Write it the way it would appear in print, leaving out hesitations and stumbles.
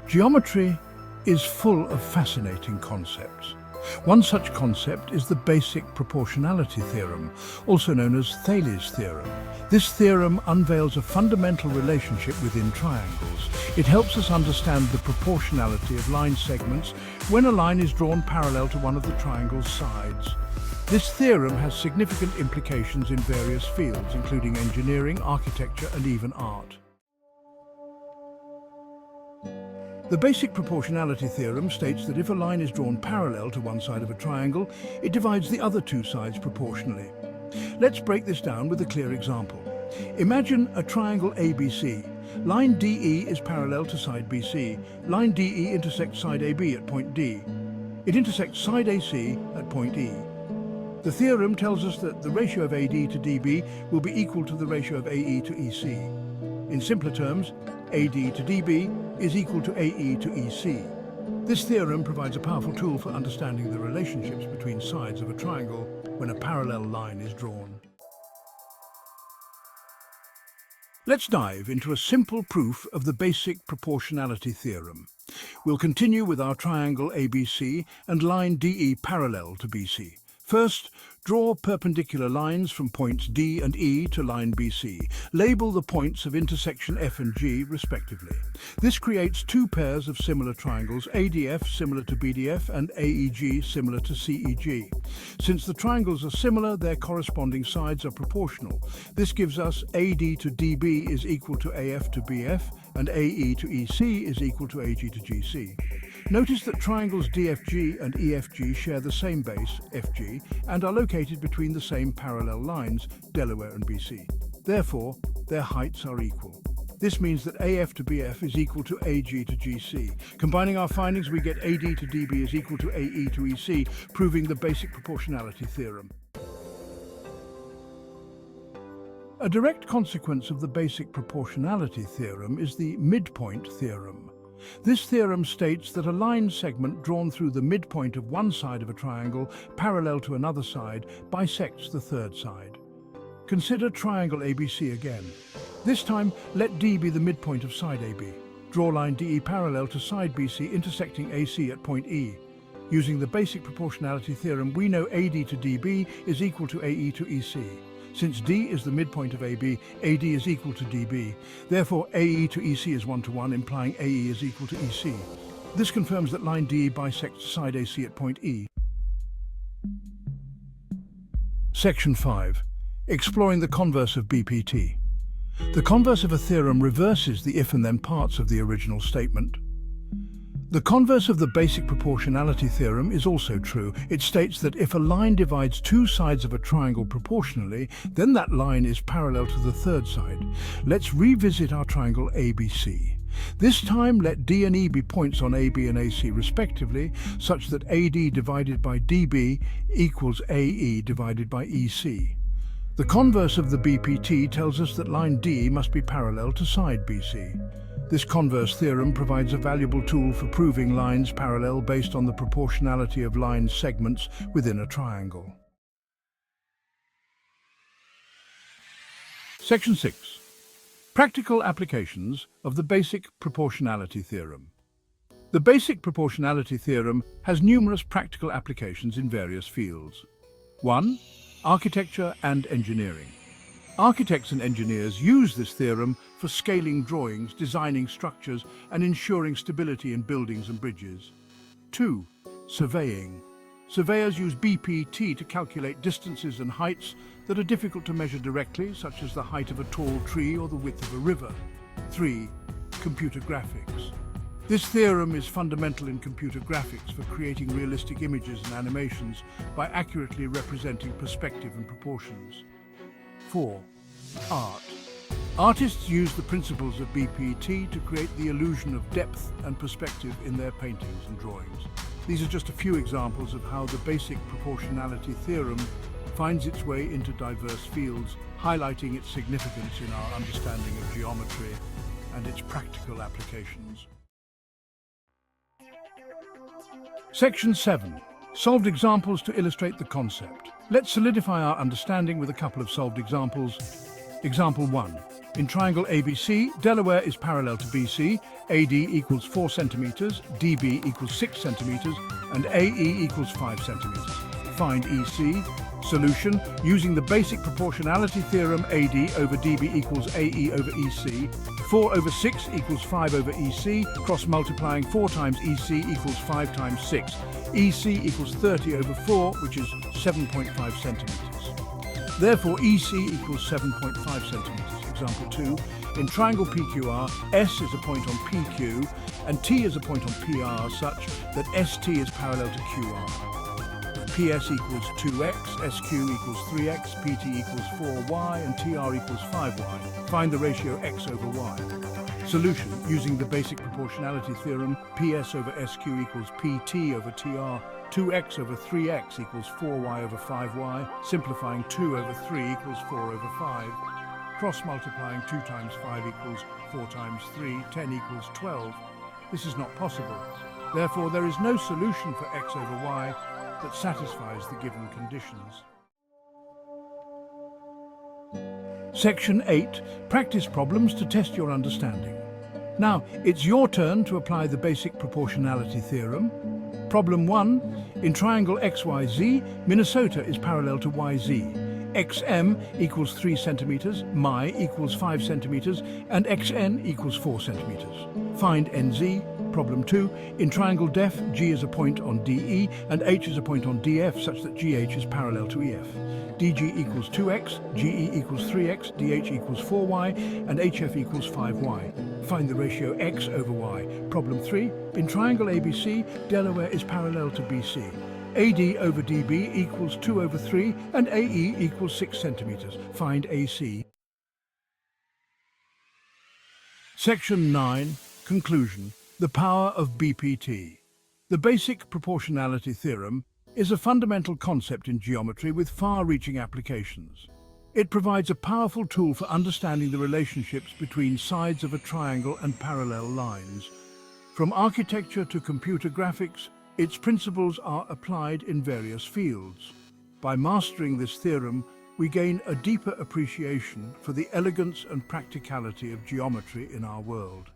Geometry is full of fascinating concepts. One such concept is the basic proportionality theorem, also known as Thales' theorem. This theorem unveils a fundamental relationship within triangles. It helps us understand the proportionality of line segments when a line is drawn parallel to one of the triangle's sides. This theorem has significant implications in various fields, including engineering, architecture, and even art. The basic proportionality theorem states that if a line is drawn parallel to one side of a triangle, it divides the other two sides proportionally. Let's break this down with a clear example. Imagine a triangle ABC. Line DE is parallel to side BC. Line DE intersects side AB at point D. It intersects side AC at point E. The theorem tells us that the ratio of AD to DB will be equal to the ratio of AE to EC. In simpler terms, AD to DB is equal to AE to EC. This theorem provides a powerful tool for understanding the relationships between sides of a triangle when a parallel line is drawn. Let's dive into a simple proof of the basic proportionality theorem. We'll continue with our triangle ABC and line DE parallel to BC. First, draw perpendicular lines from points D and E to line BC. Label the points of intersection F and G, respectively. This creates two pairs of similar triangles, ADF similar to BDF and AEG similar to CEG. Since the triangles are similar, their corresponding sides are proportional. This gives us AD to DB is equal to AF to BF and AE to EC is equal to AG to GC. Notice that triangles DFG and EFG share the same base, FG, and are located between the same parallel lines, Delaware and BC. Therefore, their heights are equal. This means that AF to BF is equal to AG to GC. Combining our findings, we get AD to DB is equal to AE to EC, proving the basic proportionality theorem. A direct consequence of the basic proportionality theorem is the midpoint theorem. This theorem states that a line segment drawn through the midpoint of one side of a triangle parallel to another side bisects the third side. Consider triangle ABC again. This time, let D be the midpoint of side AB. Draw line DE parallel to side BC intersecting AC at point E. Using the basic proportionality theorem, we know AD to DB is equal to AE to EC. Since D is the midpoint of AB, AD is equal to DB. Therefore, AE to EC is 1-to-1, implying AE is equal to EC. This confirms that line DE bisects side AC at point E. Section 5. Exploring the converse of BPT. The converse of a theorem reverses the if and then parts of the original statement. The converse of the basic proportionality theorem is also true. It states that if a line divides two sides of a triangle proportionally, then that line is parallel to the third side. Let's revisit our triangle ABC. This time, let D and E be points on AB and AC respectively, such that AD divided by DB equals AE divided by EC. The converse of the BPT tells us that line D must be parallel to side BC. This converse theorem provides a valuable tool for proving lines parallel based on the proportionality of line segments within a triangle. Section 6. Practical applications of the basic proportionality theorem. The basic proportionality theorem has numerous practical applications in various fields. 1. Architecture and engineering. Architects and engineers use this theorem for scaling drawings, designing structures, and ensuring stability in buildings and bridges. 2. Surveying. Surveyors use BPT to calculate distances and heights that are difficult to measure directly, such as the height of a tall tree or the width of a river. 3. Computer graphics. This theorem is fundamental in computer graphics for creating realistic images and animations by accurately representing perspective and proportions. 4. Art. Artists use the principles of BPT to create the illusion of depth and perspective in their paintings and drawings. These are just a few examples of how the basic proportionality theorem finds its way into diverse fields, highlighting its significance in our understanding of geometry and its practical applications. Section 7. Solved examples to illustrate the concept. Let's solidify our understanding with a couple of solved examples. Example 1. In triangle ABC, Delaware is parallel to BC, AD equals 4 centimeters, DB equals 6 centimeters, and AE equals 5 centimeters. Find EC. Solution: using the basic proportionality theorem, AD over DB equals AE over EC. 4 over 6 equals 5 over EC, cross-multiplying 4 times EC equals 5 times 6. EC equals 30 over 4, which is 7.5 centimeters. Therefore, EC equals 7.5 centimeters. Example 2. In triangle PQR, S is a point on PQ and T is a point on PR such that ST is parallel to QR. PS equals 2x, SQ equals 3x, PT equals 4y, and TR equals 5y. Find the ratio x over y. Solution: using the basic proportionality theorem, PS over SQ equals PT over TR, 2x over 3x equals 4y over 5y, simplifying 2 over 3 equals 4 over 5. Cross-multiplying 2 times 5 equals 4 times 3, 10 equals 12. This is not possible. Therefore, there is no solution for x over y that satisfies the given conditions. Section 8. Practice problems to test your understanding. Now, it's your turn to apply the basic proportionality theorem. Problem 1. In triangle XYZ, Minnesota is parallel to YZ. XM equals 3 centimeters, MI equals 5 centimeters, and XN equals 4 centimeters. Find NZ. Problem 2. In triangle DEF, G is a point on DE and H is a point on DF such that GH is parallel to EF. DG equals 2x, GE equals 3x, DH equals 4y, and HF equals 5y. Find the ratio x over y. Problem 3. In triangle ABC, Delaware is parallel to BC. AD over DB equals 2 over 3 and AE equals 6 centimeters. Find AC. Section 9. Conclusion. The power of BPT. The basic proportionality theorem is a fundamental concept in geometry with far-reaching applications. It provides a powerful tool for understanding the relationships between sides of a triangle and parallel lines. From architecture to computer graphics, its principles are applied in various fields. By mastering this theorem, we gain a deeper appreciation for the elegance and practicality of geometry in our world.